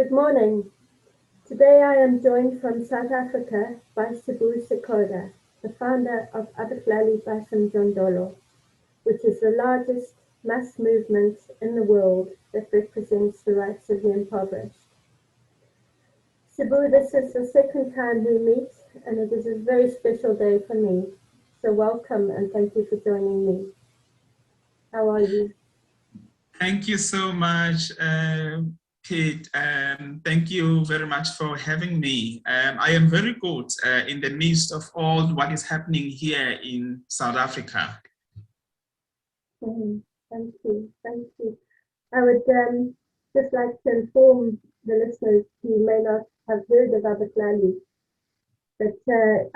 Good morning. Today I am joined from South Africa by S'Bu Zikode, the founder of Abahlali baseMjondolo, which is the largest mass movement in the world that represents the rights of the impoverished. S'Bu, this is the second time we meet, and it is a very special day for me. So welcome and thank you for joining me. How are you? Thank you so much, Kate. Thank you very much for having me. I am very good in the midst of all what is happening here in South Africa. Thank you. Thank you. I would just like to inform the listeners who may not have heard of Abahlali that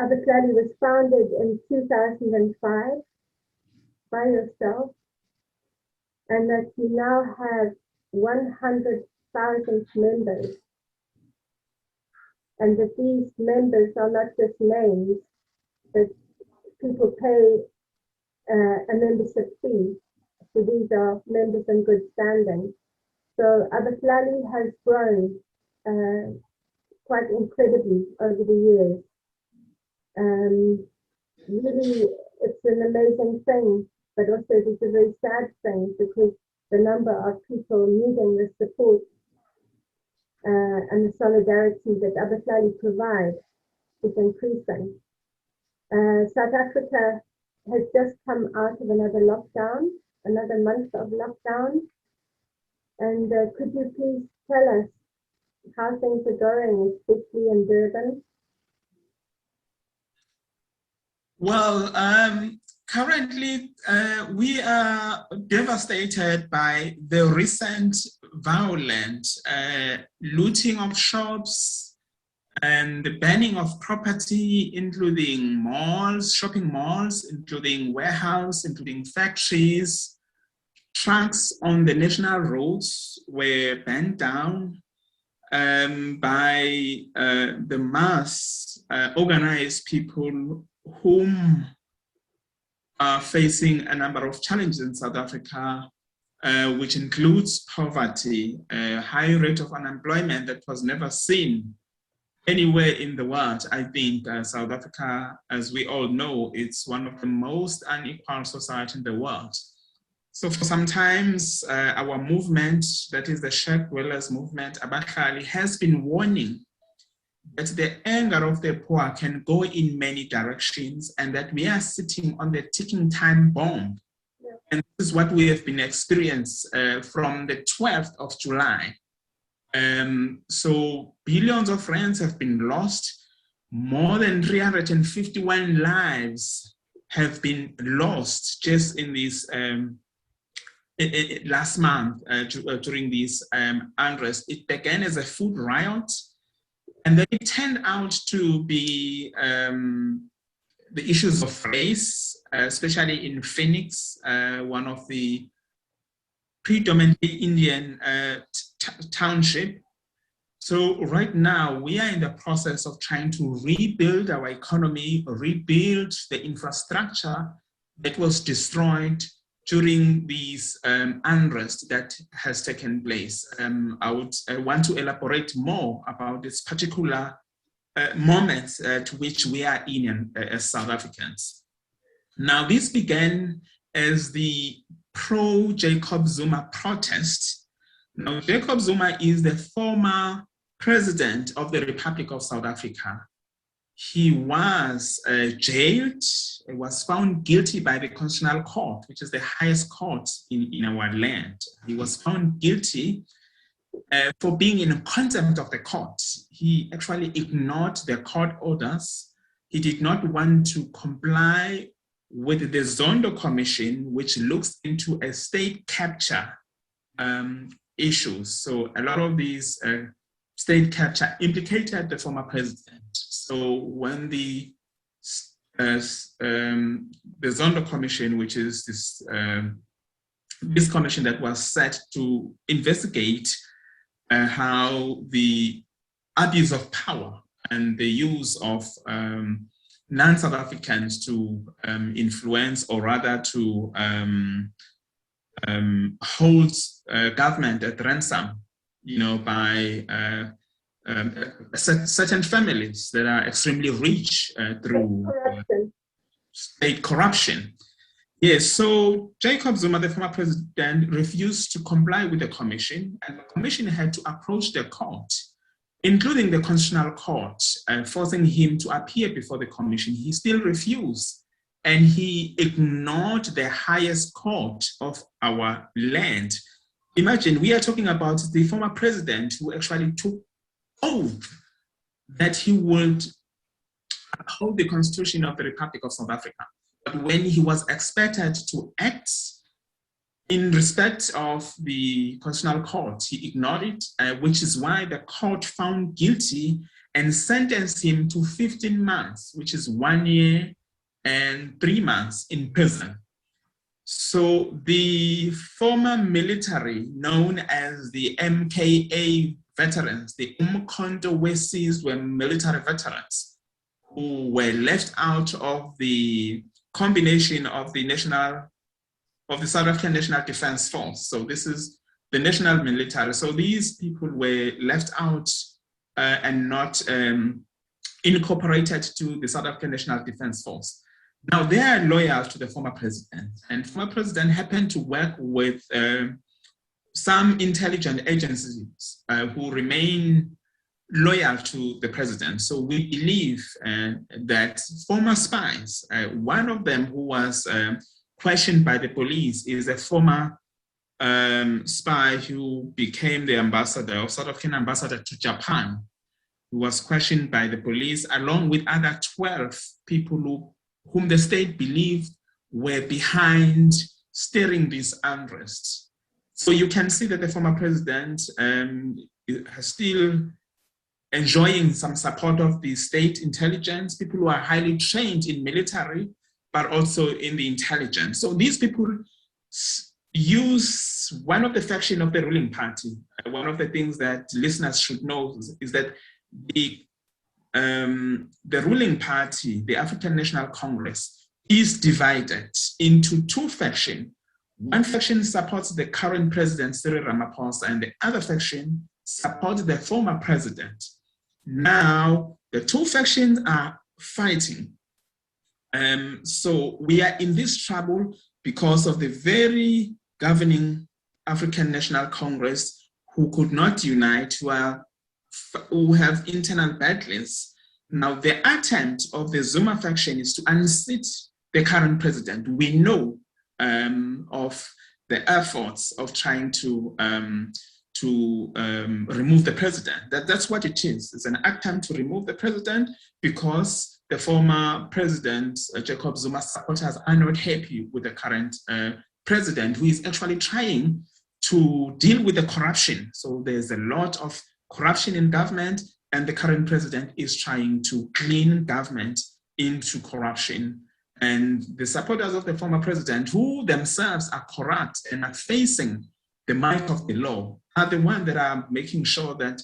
Abahlali was founded in 2005 by yourself, and that you now have 100,000 members, and that these members are not just names, but people pay a membership fee. So these are members in good standing. So Abahlali has grown quite incredibly over the years. Really, it's an amazing thing, but also it is a very sad thing because the number of people needing the support and the solidarity that Abahlali provides is increasing. South Africa has just come out of another lockdown, another month of lockdown. And could you please tell us how things are going, especially in Durban? Well, currently we are devastated by the recent violent looting of shops and the banning of property, including malls, shopping malls, including warehouses, including factories. Trucks on the national roads were burned down by the mass organized people whom are facing a number of challenges in South Africa, which includes poverty, a high rate of unemployment that was never seen anywhere in the world. I think South Africa, as we all know, it's one of the most unequal societies in the world. So for some times, our movement, that is the shared dwellers movement, Abahlali, has been warning that the anger of the poor can go in many directions and that we are sitting on the ticking time bomb. Yeah. And this is what we have been experiencing from the 12th of July. So billions of rands have been lost. More than 351 lives have been lost just in this last month during this unrest. It began as a food riot, and then it turned out to be the issues of race, especially in Phoenix, one of the predominantly Indian township. So right now we are in the process of trying to rebuild our economy, rebuild the infrastructure that was destroyed during this unrest that has taken place. I want to elaborate more about this particular moment to which we are in as South Africans. Now, this began as the pro-Jacob Zuma protest. Now, Jacob Zuma is the former president of the Republic of South Africa. He was jailed, was found guilty by the Constitutional Court, which is the highest court in our land. He was found guilty for being in contempt of the court. He actually ignored the court orders. He did not want to comply with the Zondo Commission, which looks into a state capture issues. So a lot of these state capture implicated the former president. So when the Zondo Commission, which is this commission that was set to investigate how the abuse of power and the use of non-South Africans to influence, or rather to hold government at ransom, by certain families that are extremely rich through state corruption. Yes, so Jacob Zuma, the former president, refused to comply with the commission, and the commission had to approach the court, including the Constitutional Court, forcing him to appear before the commission. He still refused, and he ignored the highest court of our land. Imagine, we are talking about the former president who actually took oath that he would uphold the Constitution of the Republic of South Africa. But when he was expected to act in respect of the Constitutional Court, he ignored it, which is why the court found guilty and sentenced him to 15 months, which is 1 year and 3 months in prison. So the former military, known as the MKA veterans, the Umkhonto weSizwe were military veterans who were left out of the combination of the South African National Defence Force. So this is the national military. So these people were left out and not incorporated to the South African National Defence Force. Now they are loyal to the former president, and former president happened to work with some intelligence agencies who remain loyal to the president. So we believe that former spies, one of them who was questioned by the police is a former spy who became the ambassador, or South African ambassador to Japan, who was questioned by the police, along with other 12 people whom the state believed were behind steering this unrest. So you can see that the former president has still enjoying some support of the state intelligence, people who are highly trained in military, but also in the intelligence. So these people use one of the faction of the ruling party. One of the things that listeners should know is that the ruling party, the African National Congress, is divided into two factions. One faction supports the current president, Cyril Ramaphosa, and the other faction supports the former president. Now, the two factions are fighting. So we are in this trouble because of the very governing African National Congress who could not unite, who have internal battles. Now, the attempt of the Zuma faction is to unseat the current president. We know of the efforts of trying to remove the president. That's what it is. It's an attempt to remove the president because the former president, Jacob Zuma's supporters, are not happy with the current president, who is actually trying to deal with the corruption. So there's a lot of corruption in government, and the current president is trying to clean government into corruption. And the supporters of the former president, who themselves are corrupt and are facing the might of the law, are the ones that are making sure that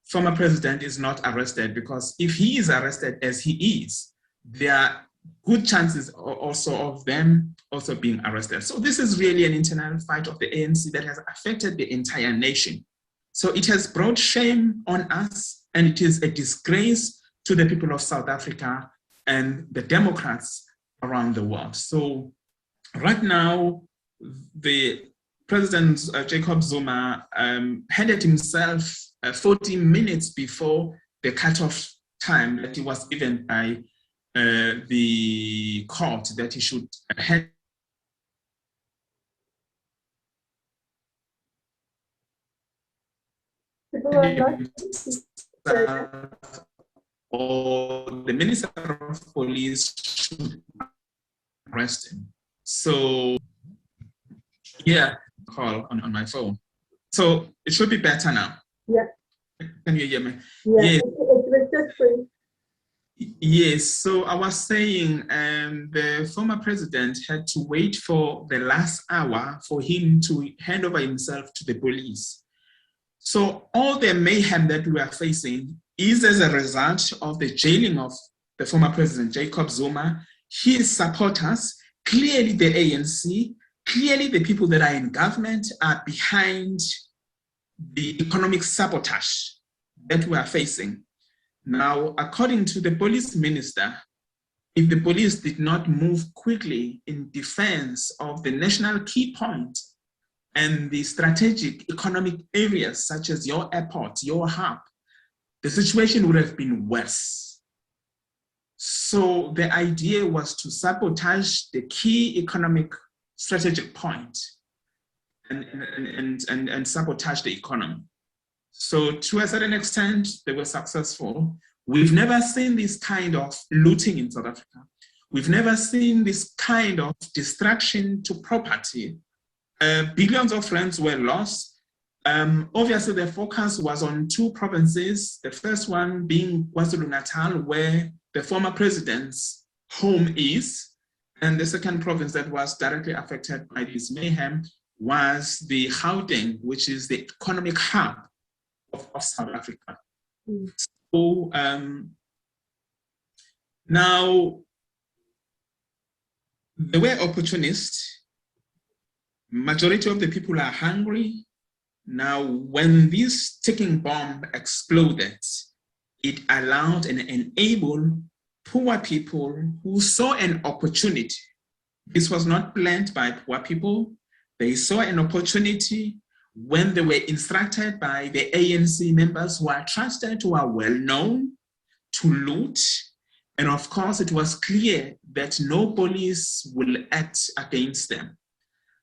former president is not arrested, because if he is arrested as he is, there are good chances also of them also being arrested. So this is really an internal fight of the ANC that has affected the entire nation. So it has brought shame on us, and it is a disgrace to the people of South Africa and the Democrats around the world. So right now, the President Jacob Zuma handed himself 40 minutes before the cutoff time that he was given by the court that he should hand. Or the Minister of Police should arrest him. So, yeah, call on my phone. So it should be better now. Yeah. Can you hear me? Yeah, yes. It was just free. Yes, so I was saying the former president had to wait for the last hour for him to hand over himself to the police. So all the mayhem that we are facing is as a result of the jailing of the former president, Jacob Zuma, his supporters, clearly the ANC, clearly the people that are in government are behind the economic sabotage that we are facing. Now, according to the police minister, if the police did not move quickly in defense of the national key point and the strategic economic areas such as your airport, your hub, the situation would have been worse. So the idea was to sabotage the key economic strategic point and sabotage the economy. So to a certain extent, they were successful. We've never seen this kind of looting in South Africa. We've never seen this kind of destruction to property. Billions of rands were lost. Obviously, the focus was on two provinces, the first one being KwaZulu-Natal, where the former president's home is, and the second province that was directly affected by this mayhem was the Gauteng, which is the economic hub of South Africa. So now, they were opportunists. Majority of the people are hungry. Now, when this ticking bomb exploded, it allowed and enabled poor people who saw an opportunity. This was not planned by poor people. They saw an opportunity when they were instructed by the ANC members who are trusted, who are well known, to loot. And of course, it was clear that no police will act against them.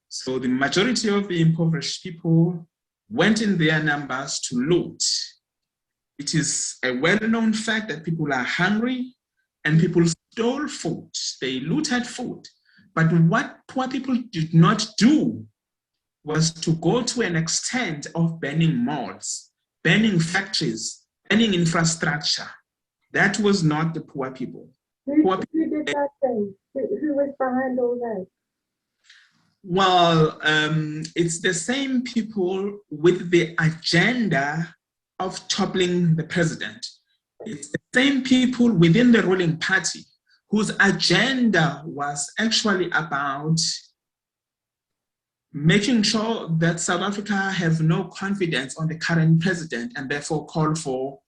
So the majority of the impoverished people went in their numbers to loot. It is a well-known fact that people are hungry and people stole food. They looted food. But what poor people did not do was to go to an extent of burning malls, burning factories, burning infrastructure. That was not the poor people. Who did that thing? Who was behind all that? Well, it's the same people with the agenda of toppling the president. It's the same people within the ruling party whose agenda was actually about making sure that South Africa have no confidence on the current president and therefore call for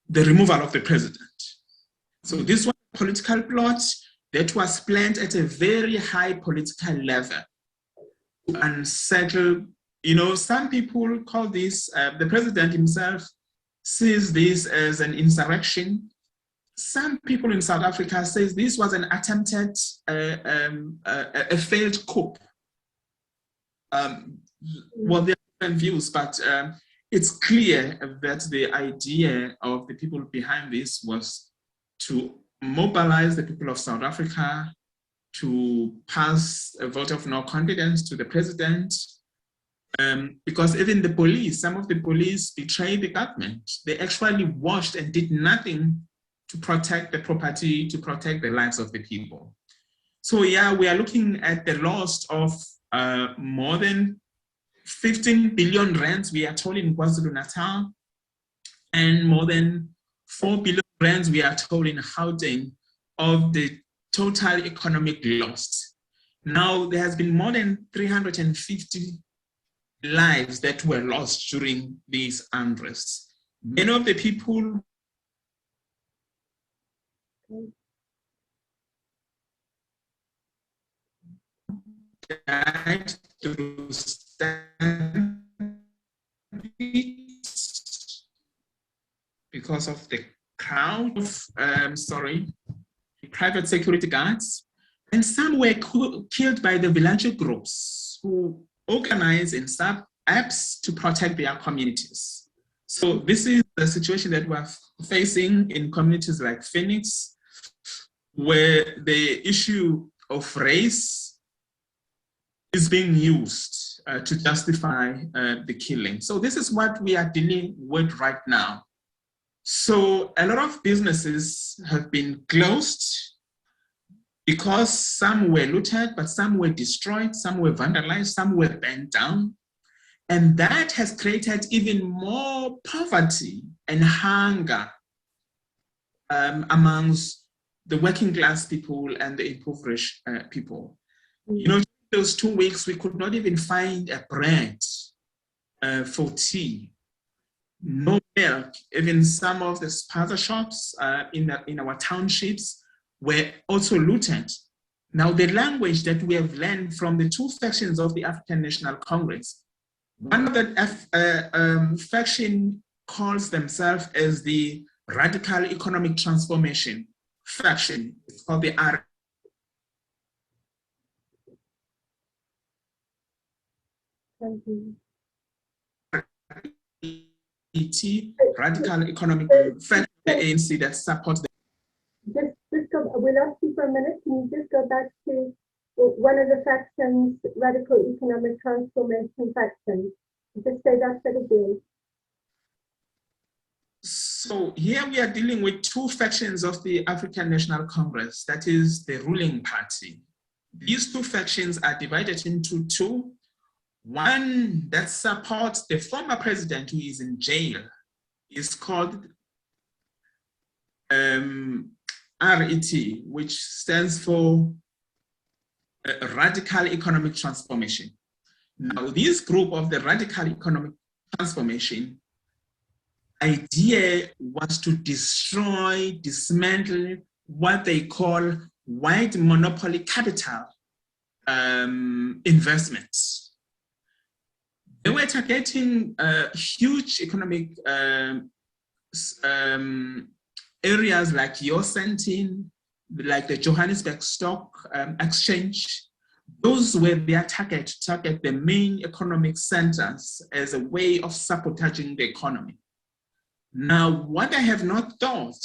the removal of the president. So this was a political plot that was planned at a very high political level to unsettle. You know, some people call this, the president himself sees this as an insurrection. Some people in South Africa say this was an attempted, a failed coup. Well, there are different views, but it's clear that the idea of the people behind this was to mobilize the people of South Africa to pass a vote of no confidence to the president, because even the police, some of the police betrayed the government. They actually watched and did nothing to protect the property, to protect the lives of the people. So yeah, we are looking at the loss of more than 15 billion rands, we are told, in KwaZulu-Natal, and more than 4 billion rands, we are told, in Gauteng, of the total economic loss. Now, there has been more than 350 lives that were lost during these unrests. Many of the people died through stampedes because of the crowd of, private security guards, and some were killed by the vigilante groups who organize in sub-apps to protect their communities. So this is the situation that we're facing in communities like Phoenix, where the issue of race is being used to justify the killing. So this is what we are dealing with right now. So a lot of businesses have been closed because some were looted, but some were destroyed, some were vandalized, some were burnt down. And that has created even more poverty and hunger amongst the working class people and the impoverished people. You know, those 2 weeks, we could not even find a bread for tea. no milk. Even some of the spaza shops in our townships were also looted. Now, the language that we have learned from the two factions of the African National Congress, one of the faction calls themselves as the Radical Economic Transformation faction. It's called the Radical Economic Faction, the ANC that supports the. Just go, we lost you for a minute. Can you just go back to one of the factions, Radical Economic Transformation faction? Just say that again. So here we are dealing with two factions of the African National Congress, that is the ruling party. These two factions are divided into two. One that supports the former president who is in jail is called RET, which stands for Radical Economic Transformation. Now, this group of the Radical Economic Transformation idea was to destroy, dismantle what they call white monopoly capital investments. They were targeting huge economic areas like your Sentin, like the Johannesburg Stock Exchange. Those were their target the main economic centers as a way of sabotaging the economy. Now, what I have not thought,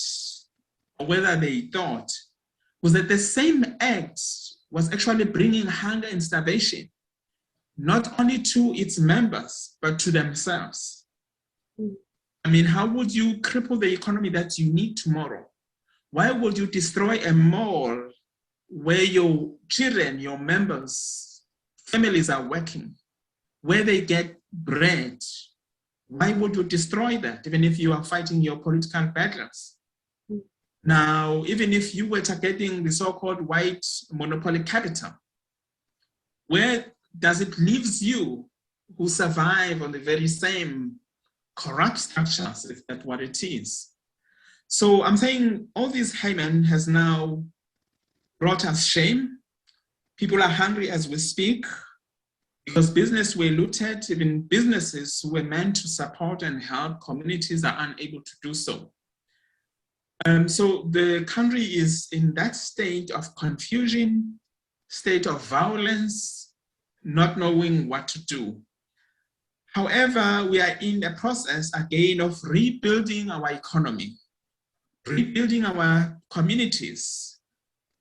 or whether they thought, was that the same act was actually bringing hunger and starvation, not only to its members, but to themselves. I mean, how would you cripple the economy that you need tomorrow? Why would you destroy a mall where your children, your members, families are working, where they get bread? Why would you destroy that, even if you are fighting your political battles? Now, even if you were targeting the so-called white monopoly capital, where does it leave you who survive on the very same corrupt structures, if that's what it is? So I'm saying all this Haman has now brought us shame. People are hungry as we speak because business were looted. Even businesses who were meant to support and help communities are unable to do so. So the country is in that state of confusion, state of violence, not knowing what to do. However, we are in the process again of rebuilding our economy, rebuilding our communities,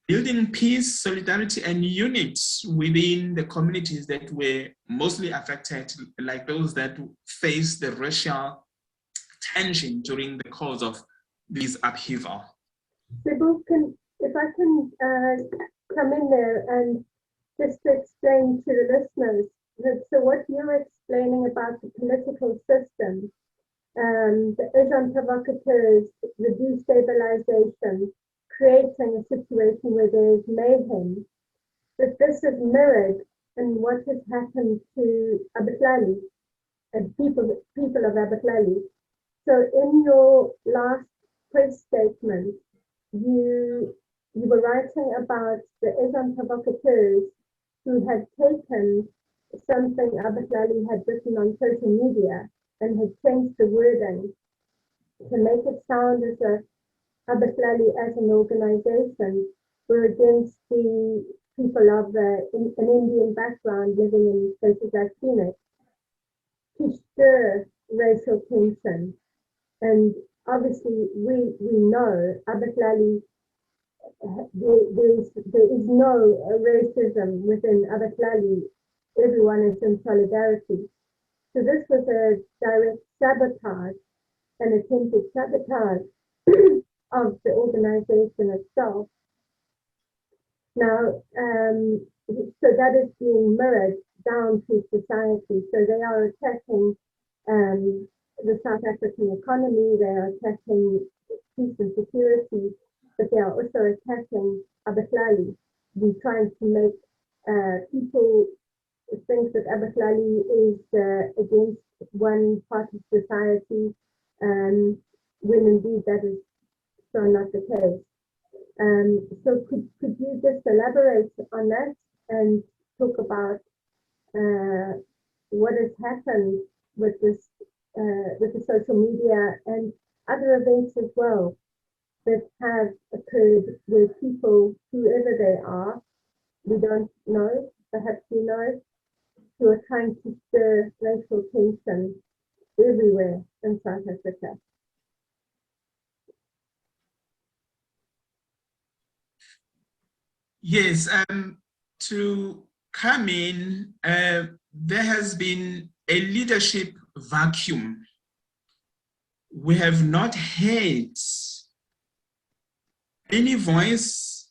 building peace, solidarity, and unity within the communities that were mostly affected, like those that faced the racial tension during the course of this upheaval. S'Bu, if I can come in there and just to explain to the listeners that, so what you're explaining about the political system, the Islam provocateurs, the destabilization, creating a situation where there's mayhem, that this is mirrored in what has happened to Abahlali and people of Abahlali. So in your last press statement, you were writing about the Islam provocateurs who had taken something Abahlali had written on social media and had changed the wording to make it sound as if Abahlali as an organization were against the people of an Indian background living in places like Phoenix to stir racial tension. And obviously, we know Abahlali, there is no racism within Abahlali. Everyone is in solidarity. So this was a direct sabotage, an attempted sabotage of the organization itself. Now, so that is being mirrored down to society. So they are attacking the South African economy, they are attacking peace and security, but they are also attacking Abahlali. They're trying to make people think that Abahlali is against one part of society when indeed that is so not the case. So could you just elaborate on that and talk about what has happened with this, with the social media and other events as well that have occurred where people, whoever they are, we don't know, perhaps you know, who are trying to stir racial tension everywhere in South Africa? Yes, to come in, there has been a leadership vacuum. We have not heard any voice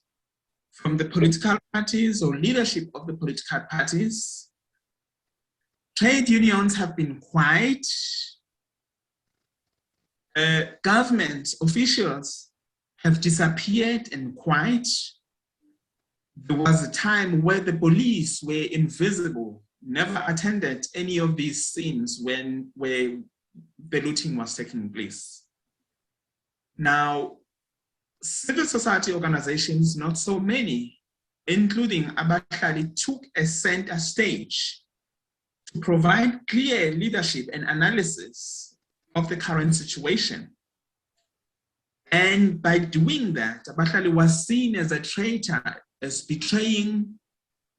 from the political parties or leadership of the political parties. Trade unions have been quiet. Government officials have disappeared and quiet. There was a time where the police were invisible, never attended any of these scenes where the looting was taking place. Now, civil society organizations, not so many, including Abahlali, took a center stage to provide clear leadership and analysis of the current situation. And by doing that, Abahlali was seen as a traitor, as betraying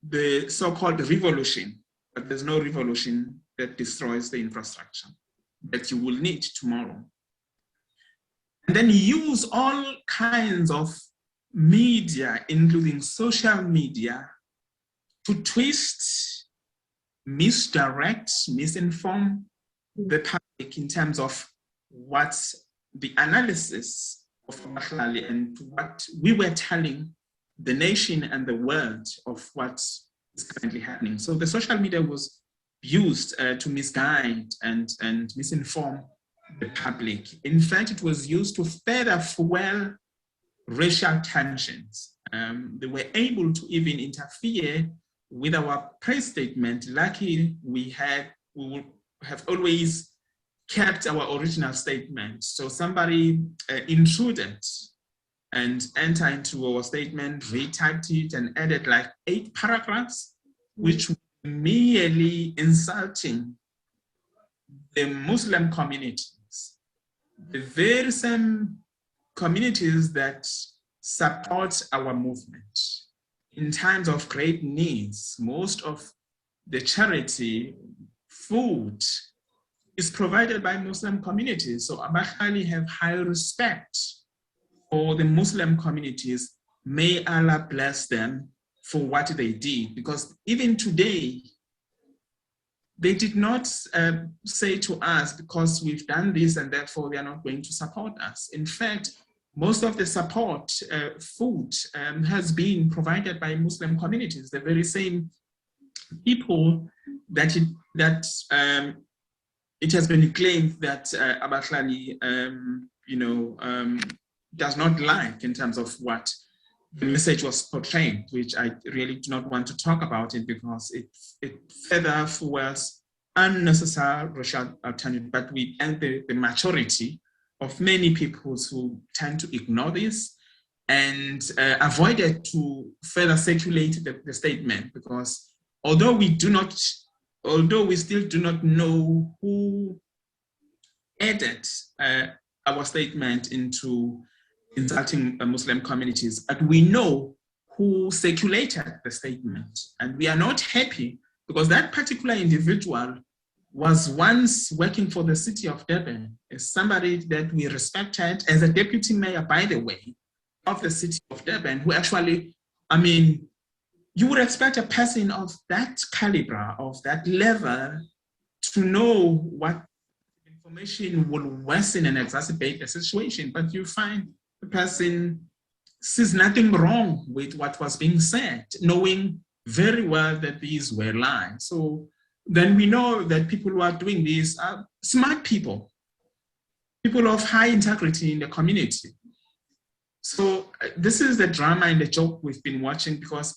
the so-called revolution. But there's no revolution that destroys the infrastructure that you will need tomorrow. And then use all kinds of media, including social media, to twist, misdirect, misinform the public in terms of what the analysis of Abahlali and what we were telling the nation and the world of what is currently happening. So the social media was used to misguide and misinform the public. In fact, it was used to further fuel racial tensions. They were able to even interfere with our press statement. Luckily, we will have always kept our original statement. So somebody intruded and entered into our statement, retyped it, and added like 8 paragraphs, which were merely insulting the Muslim communities, the very same communities that support our movement. In times of great needs, most of the charity, food, is provided by Muslim communities. So Abahlali have high respect for the Muslim communities. May Allah bless them for what they did, because even today, they did not say to us, because we've done this and therefore they are not going to support us. In fact, most of the support, food, has been provided by Muslim communities, the very same people that it has been claimed that Abahlali, does not like in terms of what the message was portrayed, which I really do not want to talk about it because it further fuels unnecessary racial tension. But we and the majority of many people who tend to ignore this and avoided to further circulate the statement, because although we still do not know who added our statement into insulting Muslim communities, but we know who circulated the statement. And we are not happy because that particular individual was once working for the city of Durban, as somebody that we respected as a deputy mayor, by the way, of the city of Durban, who actually, you would expect a person of that caliber, of that level, to know what information will worsen and exacerbate the situation, but you find the person sees nothing wrong with what was being said, knowing very well that these were lies. So then we know that people who are doing this are smart people, people of high integrity in the community. So this is the drama and the joke we've been watching, because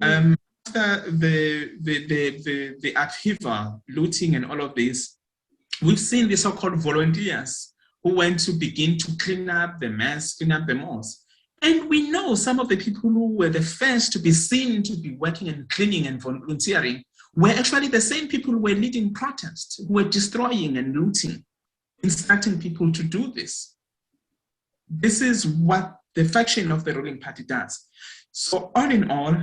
after the upheaval, looting and all of this, we've seen the so-called volunteers who went to begin to clean up the mess, clean up the mosque. And we know some of the people who were the first to be seen to be working and cleaning and volunteering were actually the same people who were leading protests, who were destroying and looting, inciting people to do this. This is what the faction of the ruling party does. So all in all,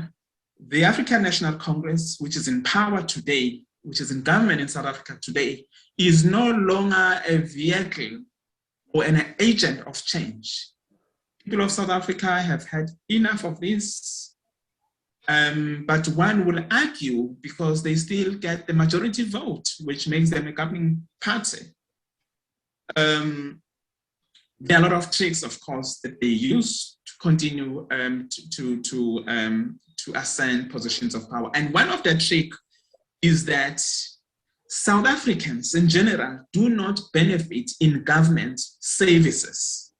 the African National Congress, which is in power today, which is in government in South Africa today, is no longer a vehicle or an agent of change. People of South Africa have had enough of this, but one will argue because they still get the majority vote, which makes them a governing party. There are a lot of tricks, of course, that they use to continue to ascend positions of power. And one of the tricks is that South Africans in general do not benefit in government services.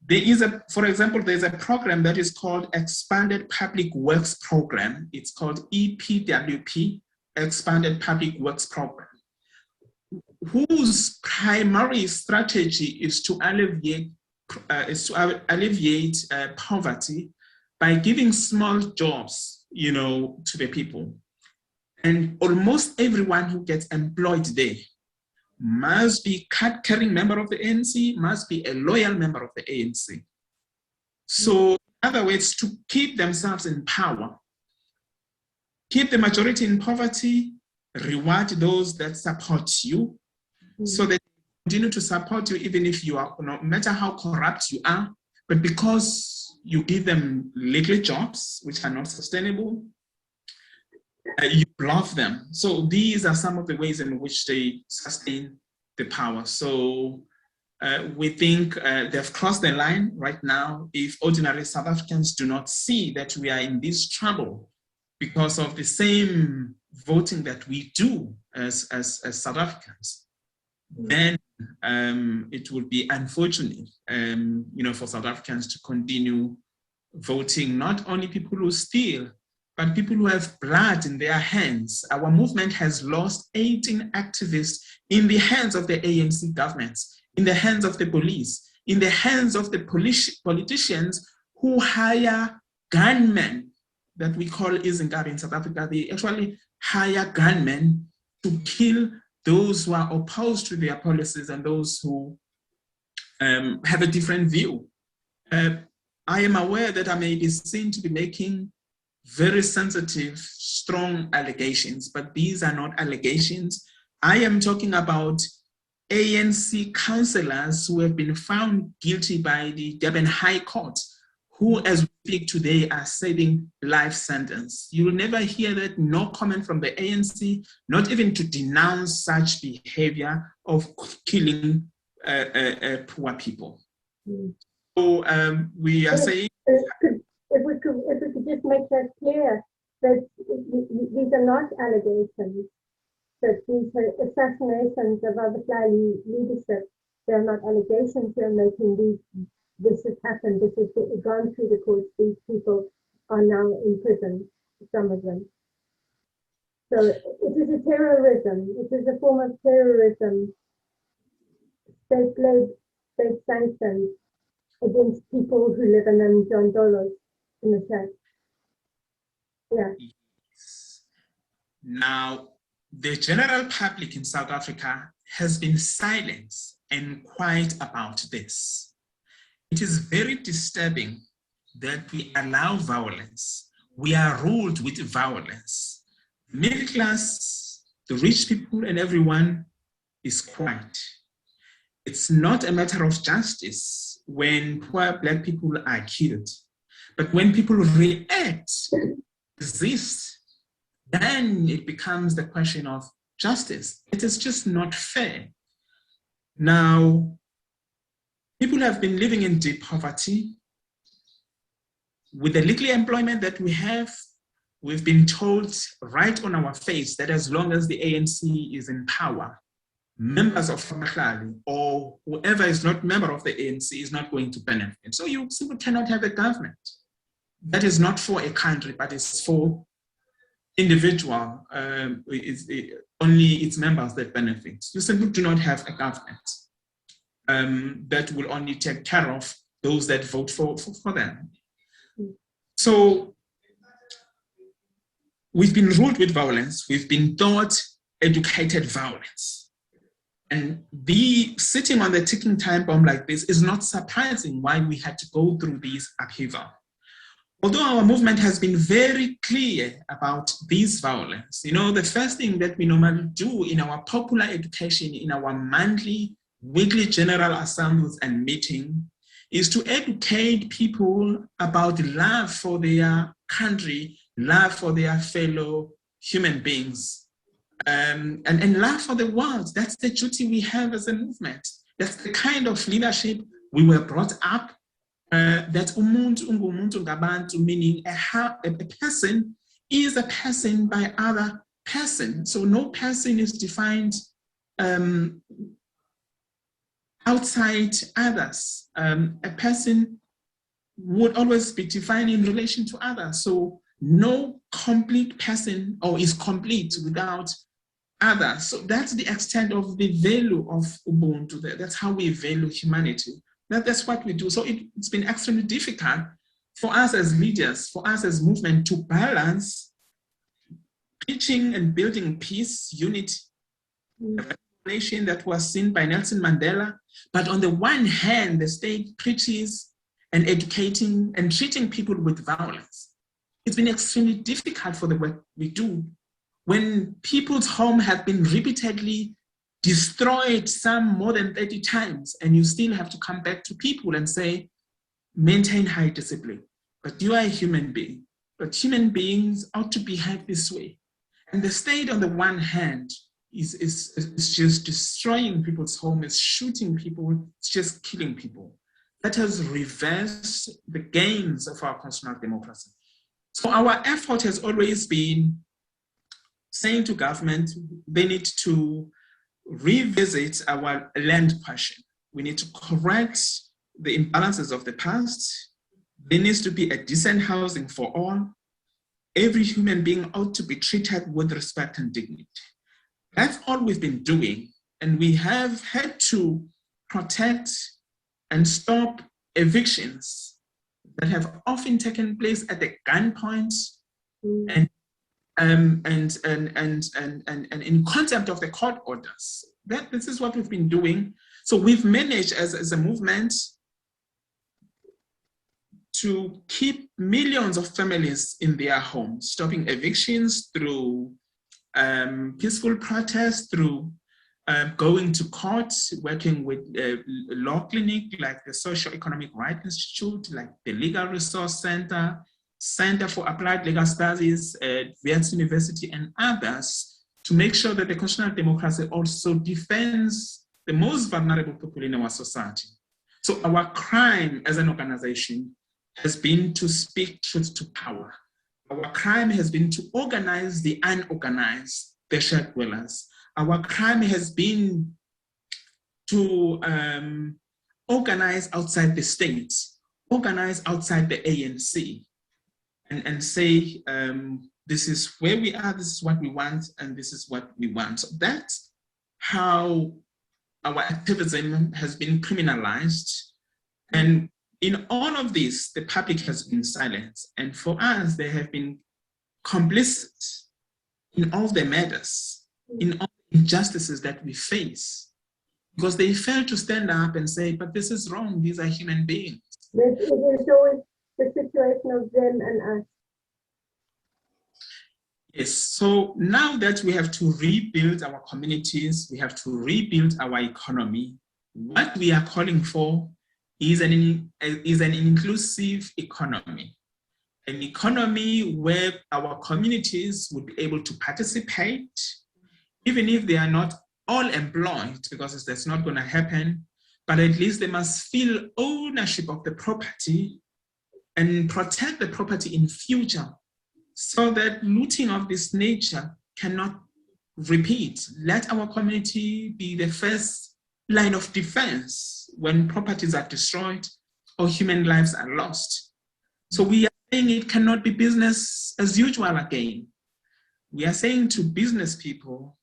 There is for example, there's a program that is called Expanded Public Works Program. It's called EPWP, Expanded Public Works Program, whose primary strategy is to alleviate poverty by giving small jobs, to the people. And almost everyone who gets employed there must be a card-carrying member of the ANC, must be a loyal member of the ANC. So, in other words, to keep themselves in power, keep the majority in poverty, reward those that support you, so they continue to support you even if you are, no matter how corrupt you are, but because you give them little jobs, which are not sustainable, you bluff them. So these are some of the ways in which they sustain the power. So we think they've crossed the line right now. If ordinary South Africans do not see that we are in this trouble because of the same voting that we do as South Africans, then it would be unfortunate, for South Africans to continue voting not only people who steal, but people who have blood in their hands. Our movement has lost 18 activists in the hands of the ANC governments, in the hands of the police, in the hands of the politicians who hire gunmen that we call Izingari in South Africa. They actually hire gunmen to kill those who are opposed to their policies and those who have a different view. I am aware that I may be seen to be making very sensitive, strong allegations, but these are not allegations. I am talking about ANC councillors who have been found guilty by the Durban High Court, who, as we speak today, are serving life sentence. You will never hear that, no comment from the ANC, not even to denounce such behavior of killing poor people. So we are saying... If we could just make that clear, that these are not allegations, that these assassinations of Abahlali leadership, they're not allegations they're making. This has happened, this has gone through the courts, these people are now in prison, some of them. So it is a terrorism, it is a form of terrorism, state-led, state-sanctioned, against people who live in Mjondolo. In the chat. Yeah. Now, the general public in South Africa has been silent and quiet about this. It is very disturbing that we allow violence. We are ruled with violence. The middle class, the rich people, and everyone is quiet. It's not a matter of justice when poor Black people are killed. But when people react, resist, then it becomes the question of justice. It is just not fair. Now, people have been living in deep poverty. With the little employment that we have, we've been told right on our face that as long as the ANC is in power, members of Abahlali or whoever is not member of the ANC is not going to benefit. So you simply cannot have a government that is not for a country, but is for individual, only its members that benefit. You simply do not have a government. that will only take care of those that vote for them. So we've been ruled with violence. We've been taught educated violence. And sitting on the ticking time bomb like this is not surprising why we had to go through this upheaval. Although our movement has been very clear about this violence, the first thing that we normally do in our popular education, in our monthly, weekly general assemblies and meeting, is to educate people about love for their country, love for their fellow human beings, and love for the world. That's the duty we have as a movement. That's the kind of leadership we were brought up. That umuntu ungumuntu ngabantu, meaning a person is a person by other person. So no person is defined outside others. A person would always be defined in relation to others. So no complete person is complete without others. So that's the extent of the value of Ubuntu. That's how we value humanity. That's what we do. So it's been extremely difficult for us as leaders, for us as movement, to balance preaching and building peace, unity, a nation that was seen by Nelson Mandela. But on the one hand, the state preaches and educating and treating people with violence. It's been extremely difficult for the work we do. When people's homes have been repeatedly destroyed, some more than 30 times, and you still have to come back to people and say, maintain high discipline. But you are a human being. But human beings ought to behave this way. And the state, on the one hand, is just destroying people's homes, is shooting people, it's just killing people. That has reversed the gains of our constitutional democracy. So our effort has always been saying to government, they need to revisit our land question. We need to correct the imbalances of the past. There needs to be a decent housing for all. Every human being ought to be treated with respect and dignity. That's all we've been doing. And we have had to protect and stop evictions that have often taken place at the gunpoint and in contempt of the court orders. This is what we've been doing. So we've managed as a movement to keep millions of families in their homes, stopping evictions through peaceful protests, through going to court, working with law clinic like the Socio-Economic Rights Institute, like the Legal Resource Center, Center for Applied Legal Studies at Wits University, and others, to make sure that the constitutional democracy also defends the most vulnerable people in our society. So our crime as an organization has been to speak truth to power. Our crime has been to organize the unorganized, the shared dwellers. Our crime has been to organize outside the state, organize outside the ANC, and say, this is where we are, this is what we want, and this is what we want. So that's how our activism has been criminalized. And in all of this, the public has been silent. And for us, they have been complicit in all the matters, in all the injustices that we face, because they fail to stand up and say, but this is wrong, these are human beings. It is always the situation of them and us. Yes, so now that we have to rebuild our communities, we have to rebuild our economy, what we are calling for is an inclusive economy, an economy where our communities would be able to participate, even if they are not all employed, because that's not going to happen, but at least they must feel ownership of the property and protect the property in future, so that looting of this nature cannot repeat. Let our community be the first line of defense when properties are destroyed or human lives are lost. So we are saying it cannot be business as usual again. We are saying to business people,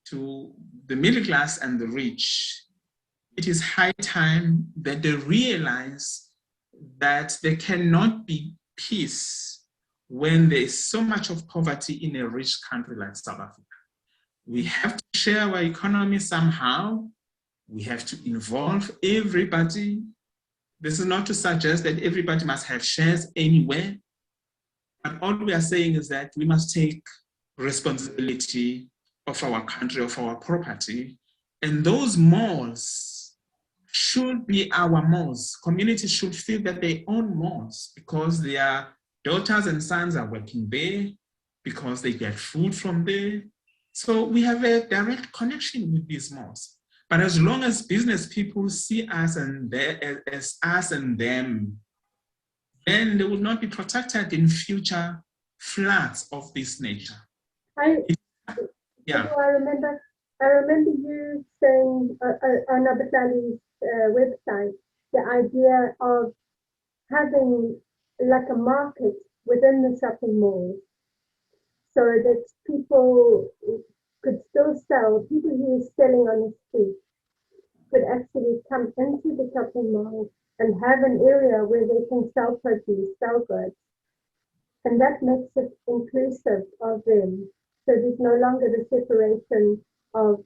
to the middle class and the rich, it is high time that they realize that there cannot be peace when there is so much of poverty in a rich country like South Africa. We have to share our economy somehow. We have to involve everybody. This is not to suggest that everybody must have shares anywhere, but all we are saying is that we must take responsibility of our country, of our property, and those malls should be our malls. Communities should feel that they own malls because their daughters and sons are working there, because they get food from there. So we have a direct connection with these malls. But as long as business people see us and as us and them, then they will not be protected in future floods of this nature. Yeah. I remember you saying on Abahlali's website the idea of having like a market within the shopping mall, so that people could still sell. People who are selling on the street could actually come into the shopping mall and have an area where they can sell produce, sell goods, and that makes it inclusive of them. So there's no longer the separation of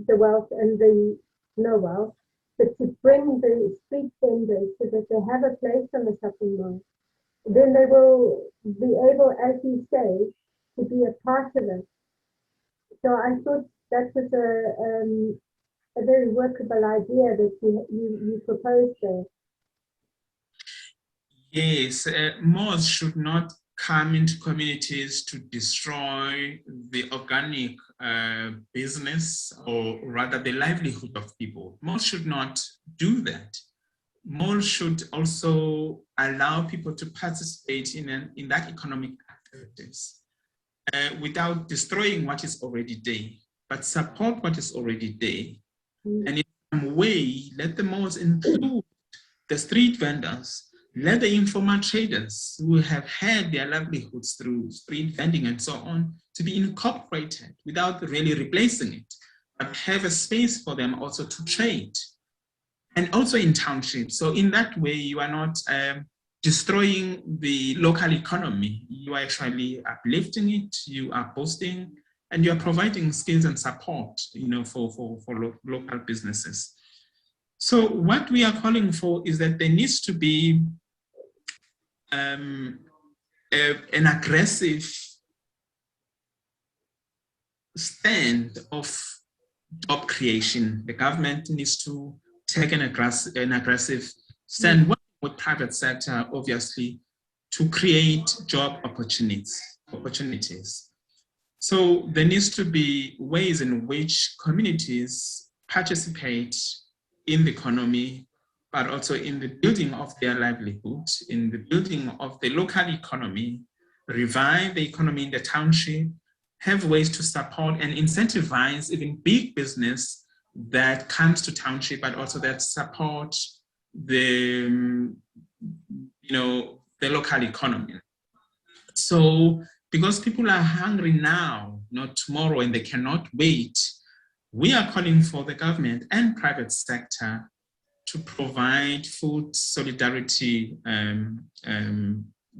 the wealth and the no wealth, but to bring the street vendors so that they have a place in the shopping mall. Then they will be able, as you say, to be a part of it. So I thought that was a very workable idea that you proposed there. Yes, malls should not come into communities to destroy the organic business, or rather the livelihood of people. Malls should not do that. Malls should also allow people to participate in that economic activities without destroying what is already there, but support what is already there. And in some way, let the malls include the street vendors, let the informal traders who have had their livelihoods through street vending and so on to be incorporated without really replacing it, but have a space for them also to trade. And also in townships. So in that way, you are not destroying the local economy. You are actually uplifting it, you are boosting, and you are providing skills and support, for local businesses. So what we are calling for is that there needs to be an aggressive stand of job creation. The government needs to take an aggressive stand with private sector, obviously, to create job opportunities. So there needs to be ways in which communities participate in the economy, but also in the building of their livelihood, in the building of the local economy, revive the economy in the township, have ways to support and incentivize even big business that comes to township, but also that support the local economy. So because people are hungry now, not tomorrow, and they cannot wait, we are calling for the government and private sector to provide food solidarity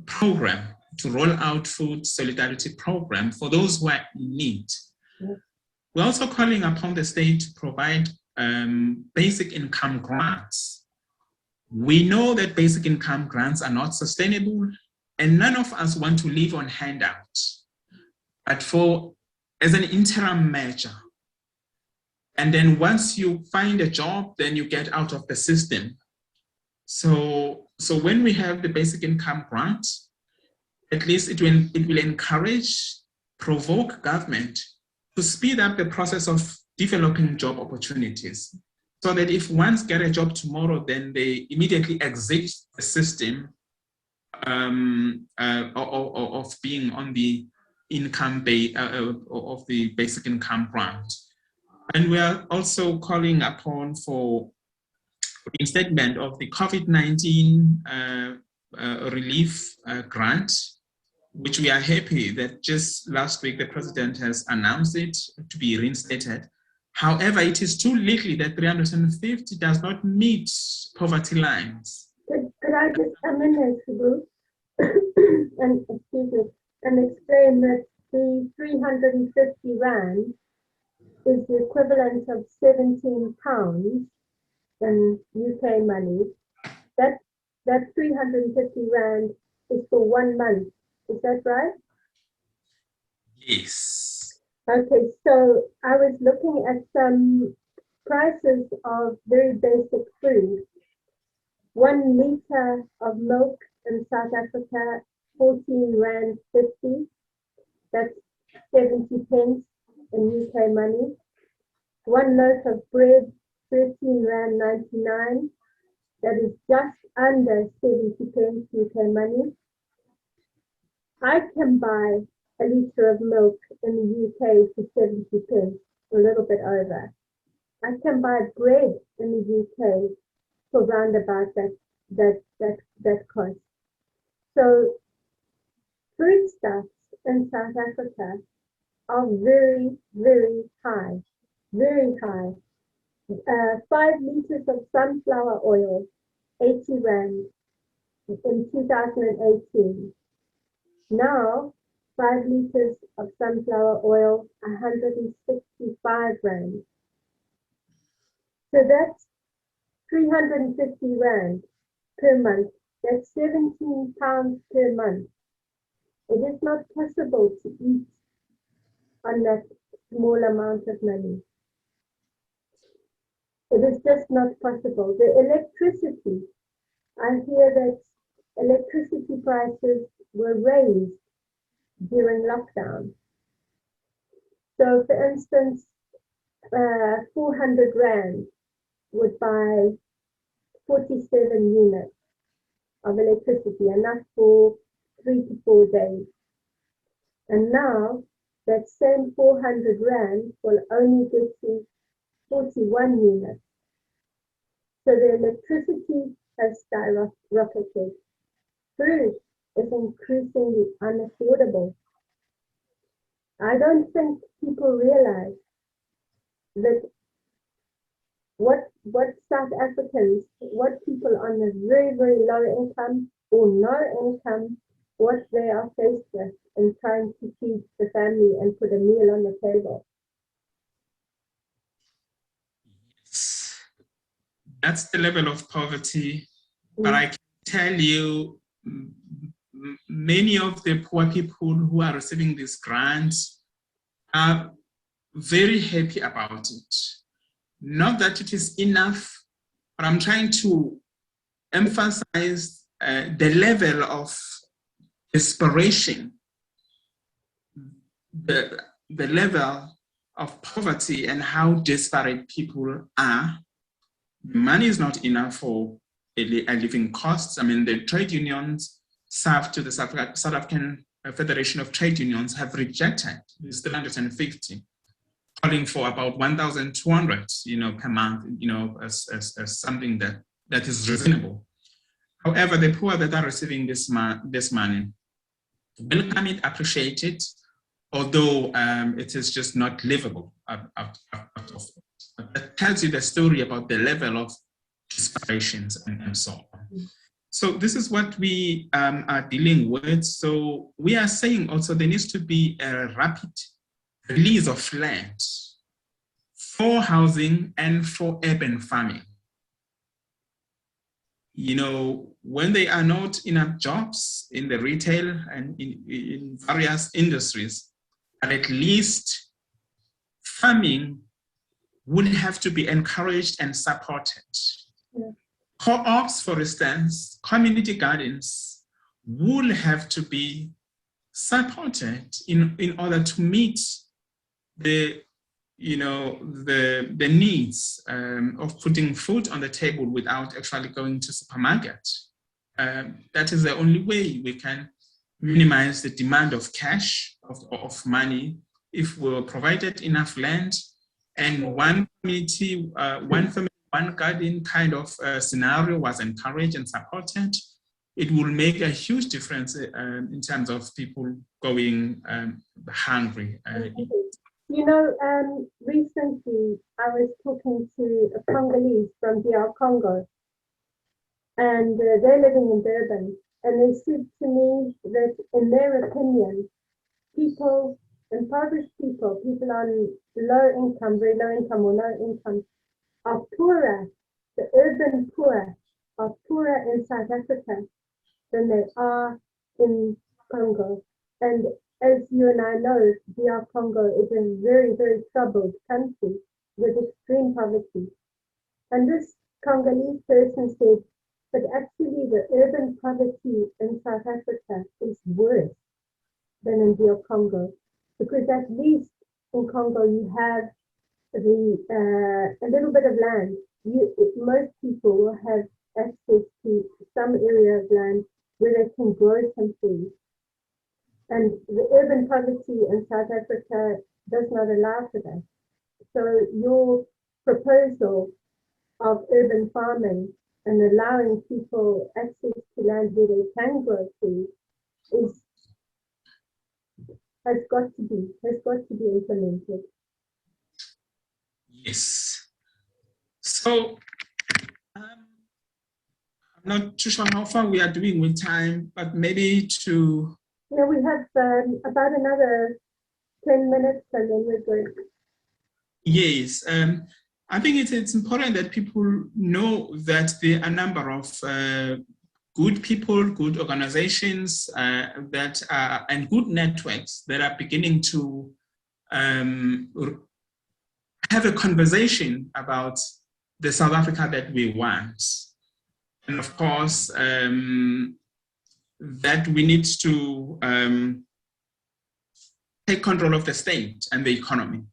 program, to roll out food solidarity program for those who are in need. Yeah. We're also calling upon the state to provide basic income grants. We know that basic income grants are not sustainable, and none of us want to live on handouts. But as an interim measure, and then once you find a job, then you get out of the system. So when we have the basic income grant, at least it will encourage, provoke government to speed up the process of developing job opportunities, so that if ones get a job tomorrow, then they immediately exit the system of being on the income of the basic income grant. And we are also calling upon for reinstatement of the COVID-19 relief grant, which we are happy that just last week the president has announced it to be reinstated. However, it is too little that 350 does not meet poverty lines. Could I just come in there, S'Bu, and excuse me, and explain that the 350 rand is the equivalent of 17 pounds in UK money. That 350 rand is for 1 month. Is that right? Yes. Okay, so I was looking at some prices of very basic food. 1 liter of milk in South Africa, 14 rand 50. That's 70 pence in UK money. 1 loaf of bread, 13 rand 99. That is just under 70 pence UK money. I can buy a liter of milk in the UK for 70 pence, a little bit over. I can buy bread in the UK for round about that cost. So foodstuffs in South Africa are very, very high, very high. 5 liters of sunflower oil, 80 rand in 2018. Now, 5 liters of sunflower oil, 165 rand. So that's 350 rand per month. That's 17 pounds per month. It is not possible to eat on that small amount of money. It is just not possible. The electricity, I hear that electricity prices were raised during lockdown. So for instance, 400 rand would buy 47 units of electricity, enough for 3 to 4 days. And now that same 400 rand will only get you 41 units. So the electricity has skyrocketed. Food is increasingly unaffordable. I don't think people realize that what South Africans, what people on a very, very low income or no income, what they are faced with in trying to feed the family and put a meal on the table. That's the level of poverty. But I can tell you, many of the poor people who are receiving these grants are very happy about it. Not that it is enough, but I'm trying to emphasize the level of desperation, the level of poverty and how desperate people are. Money is not enough for a living costs. I mean, the trade unions served to the South African Federation of Trade Unions have rejected this 350, calling for about 1,200, per month, as something that is reasonable. However, the poor that are receiving this money welcome it, appreciate it, although it is just not livable out of it. That tells you the story about the level of disparitions and so on. So this is what we are dealing with. So we are saying also there needs to be a rapid release of land for housing and for urban farming. When there are not enough jobs in the retail and in various industries, but at least farming would have to be encouraged and supported. Yeah. Co-ops, for instance, community gardens would have to be supported in order to meet the needs of putting food on the table without actually going to supermarket. That is the only way we can minimize the demand of cash, of money, if we were provided enough land and one community, one family, one garden kind of scenario was encouraged and supported. It will make a huge difference in terms of people going hungry. Recently I was talking to a Congolese from DR Congo, and they're living in Durban, and they said to me that in their opinion, people, impoverished people, people on low income, very low income or no income, are poorer, the urban poor are poorer in South Africa than they are in Congo. And as you and I know, DR Congo is a very, very troubled country with extreme poverty. And this Congolese person said, but actually the urban poverty in South Africa is worse than in DR Congo, because at least in Congo you have a little bit of land. Most people will have access to some area of land where they can grow some food. And the urban poverty in South Africa does not allow for that. So your proposal of urban farming and allowing people access to land where they can grow food has got to be implemented. Yes. So I'm not too sure how far we are doing with time, but maybe to... Yeah, we have about another 10 minutes and then we're good. Yes. I think it's important that people know that there are a number of good people, good organizations that are, and good networks that are beginning to have a conversation about the South Africa that we want. And of course, that we need to take control of the state and the economy.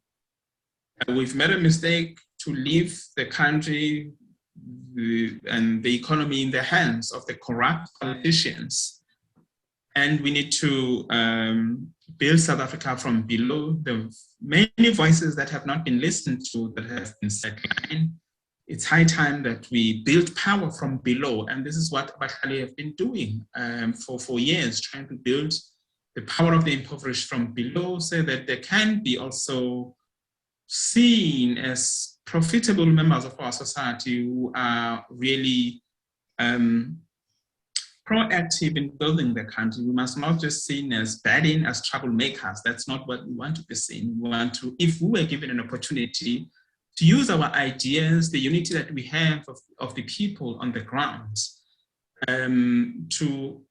We've made a mistake to leave the country and the economy in the hands of the corrupt politicians. And we need to build South Africa from below. The many voices that have not been listened to, that have been sidelined. It's high time that we build power from below. And this is what Abahlali have been doing for years, trying to build the power of the impoverished from below so that they can be also seen as profitable members of our society who are really proactive in building the country. We must not just seen as badding, as troublemakers. That's not what we want to be seen. We want to, if we were given an opportunity to use our ideas, the unity that we have of the people on the ground, to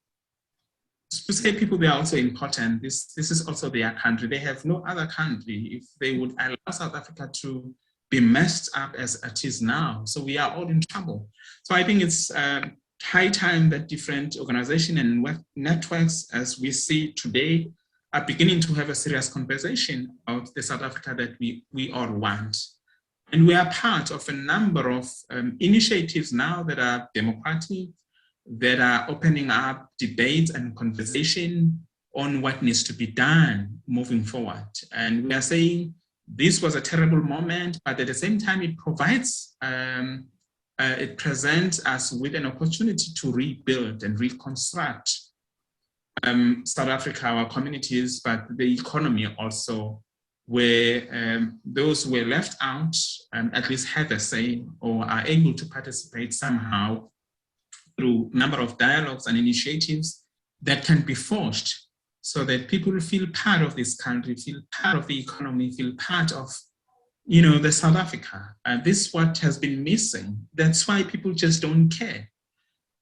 say people, they are also important. This is also their country. They have no other country. If they would allow South Africa to be messed up as it is now, so we are all in trouble. So I think it's high time that different organizations and networks, as we see today, are beginning to have a serious conversation about the South Africa that we all want. And we are part of a number of initiatives now that are democratic, that are opening up debates and conversation on what needs to be done moving forward. And we are saying this was a terrible moment, but at the same time, it provides, it presents us with an opportunity to rebuild and reconstruct South Africa, our communities, but the economy also, where those who were left out at least have a say or are able to participate somehow through a number of dialogues and initiatives that can be forged so that people feel part of this country, feel part of the economy, feel part of, the South Africa. This is what has been missing. That's why people just don't care.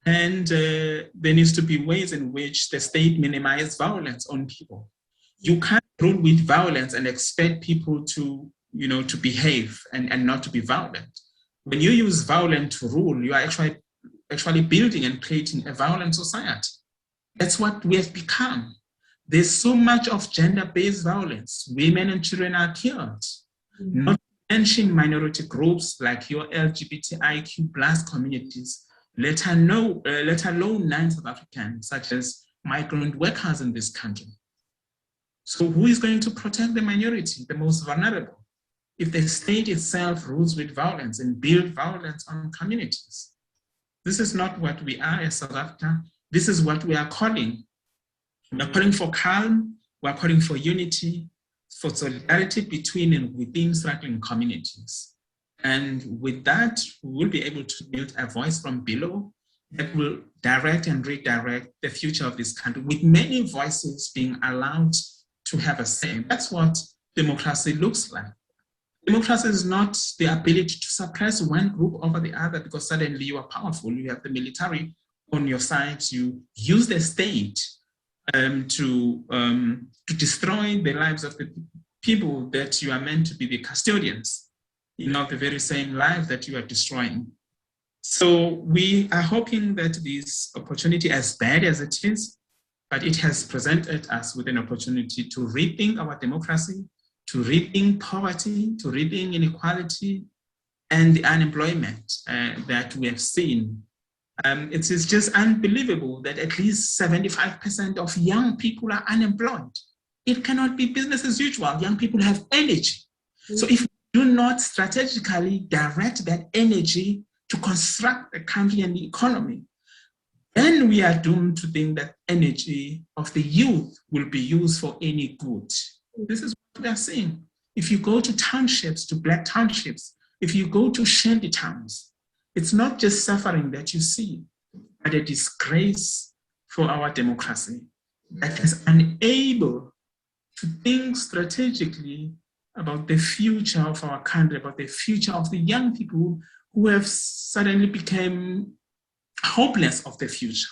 And there needs to be ways in which the state minimizes violence on people. You can't rule with violence and expect people to, to behave and not to be violent. When you use violence to rule, you are actually building and creating a violent society. That's what we have become. There's so much of gender-based violence. Women and children are killed. Mm-hmm. Not to mention minority groups like your LGBTIQ plus communities, let alone non-South Africans, such as migrant workers in this country. So who is going to protect the minority, the most vulnerable, if the state itself rules with violence and builds violence on communities? This is not what we are as South Africa. This is what we are calling. We are calling for calm. We are calling for unity. for solidarity between and within struggling communities. And with that, we will be able to build a voice from below that will direct and redirect the future of this country, with many voices being allowed to have a say. That's what democracy looks like. Democracy is not the ability to suppress one group over the other because suddenly you are powerful. You have the military on your side. You use the state to destroy the lives of the people that you are meant to be the custodians, the very same lives that you are destroying. So we are hoping that this opportunity, as bad as it is, but it has presented us with an opportunity to rethink our democracy, to rethink poverty, to rethink inequality, and the unemployment that we have seen. It is just unbelievable that at least 75% of young people are unemployed. It cannot be business as usual. Young people have energy. So if we do not strategically direct that energy to construct the country and the economy, then we are doomed to think that energy of the youth will be used for any good. This is what we are seeing. If you go to townships, to black townships, if you go to shanty towns, it's not just suffering that you see, but a disgrace for our democracy that is unable to think strategically about the future of our country, about the future of the young people who have suddenly become hopeless of the future,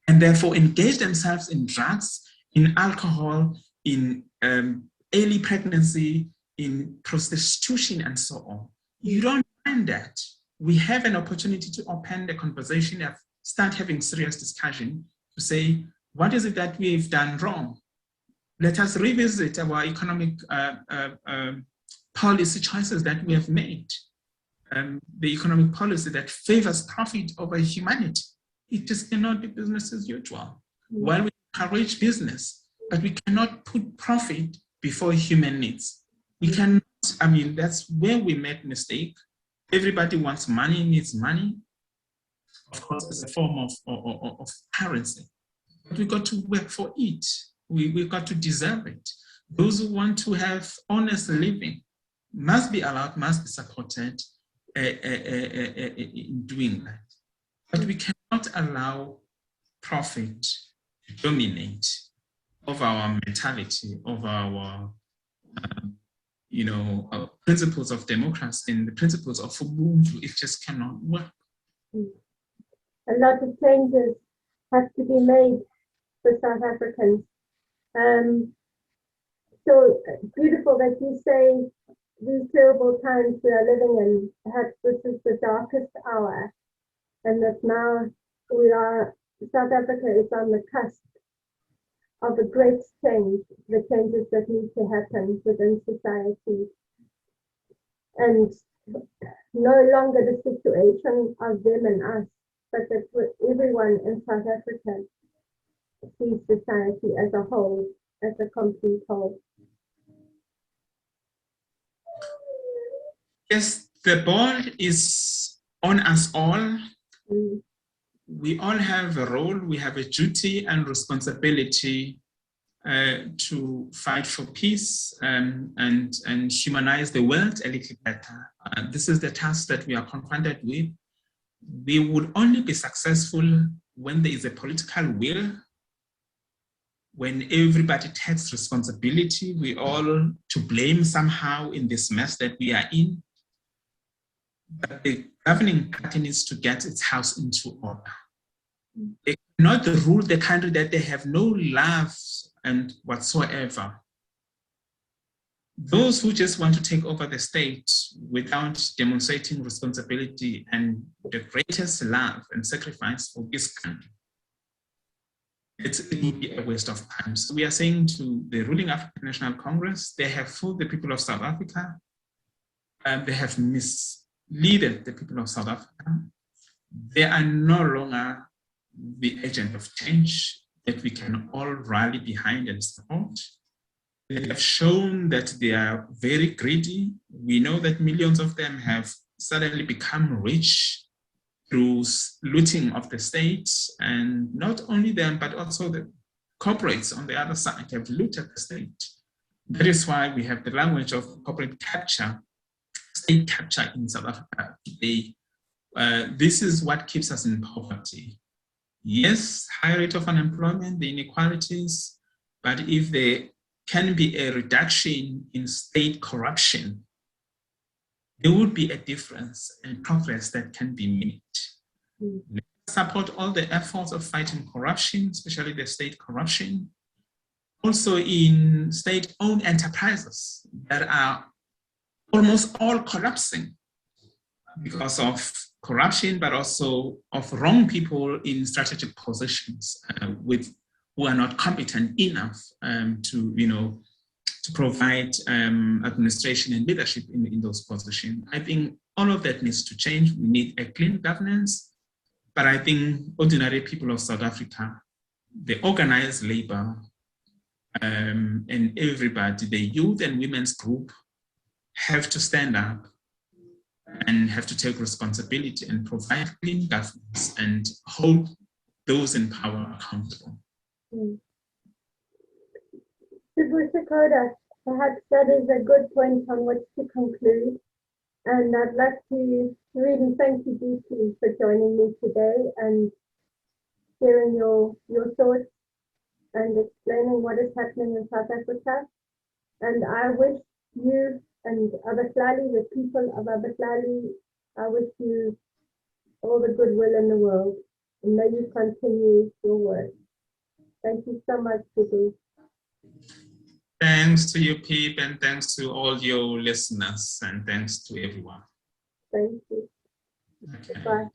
and therefore engage themselves in drugs, in alcohol, in early pregnancy, in prostitution, and so on. You don't find that. We have an opportunity to open the conversation and start having serious discussion to say, what is it that we've done wrong? Let us revisit our economic policy choices that we have made. The economic policy that favors profit over humanity. It just cannot be business as usual. While we encourage business, but we cannot put profit before human needs. We cannot, that's where we make mistake. Everybody wants money, needs money. Of course, it's a form of currency. But we got to work for it. We got to deserve it. Those who want to have honest living must be allowed, must be supported in doing that. But we cannot allow profit to dominate over our mentality, over our principles of democracy and the principles of Ubuntu. It just cannot work. A lot of changes have to be made for South Africans. So beautiful that you say these terrible times we are living in, perhaps this is the darkest hour, and that now South Africa is on the cusp of a great change, the changes that need to happen within society. And no longer the situation of them and us, but that everyone in South Africa sees society as a whole, as a complete whole. Yes, the ball is on us all. We all have a role, we have a duty and responsibility to fight for peace and humanize the world a little better. This is the task that we are confronted with. We would only be successful when there is a political will, when everybody takes responsibility. We all to blame somehow in this mess that we are in. But the governing party needs to get its house into order. They cannot rule the country that they have no love and whatsoever. Those who just want to take over the state without demonstrating responsibility and the greatest love and sacrifice for this country, it will be a waste of time. So we are saying to the ruling African National Congress, they have fooled the people of South Africa, and they have misled the people of South Africa. They are no longer the agent of change that we can all rally behind and support. They have shown that they are very greedy. We know that millions of them have suddenly become rich through looting of the state, and not only them, but also the corporates on the other side have looted the state. That is why we have the language of corporate capture, state capture in South Africa today. This is what keeps us in poverty. Yes, high rate of unemployment, the inequalities, but if there can be a reduction in state corruption, there would be a difference and progress that can be made. Let's support all the efforts of fighting corruption, especially the state corruption, also in state-owned enterprises that are almost all collapsing because of corruption, but also of wrong people in strategic positions who are not competent enough to provide administration and leadership in those positions. I think all of that needs to change. We need a clean governance, but I think ordinary people of South Africa, the organized labor, and everybody, the youth and women's group, have to stand up and have to take responsibility and provide clean governance and hold those in power accountable. S'Bu Zikode, perhaps that is a good point on which to conclude. And I'd like to really thank you deeply for joining me today and sharing your thoughts and explaining what is happening in South Africa. And I wish you and Abahlali, the people of Abahlali, I wish you all the goodwill in the world. And may you continue your work. Thank you so much, S'Bu. Thanks to you, Pip, and thanks to all your listeners, and thanks to everyone. Thank you. Okay. Bye.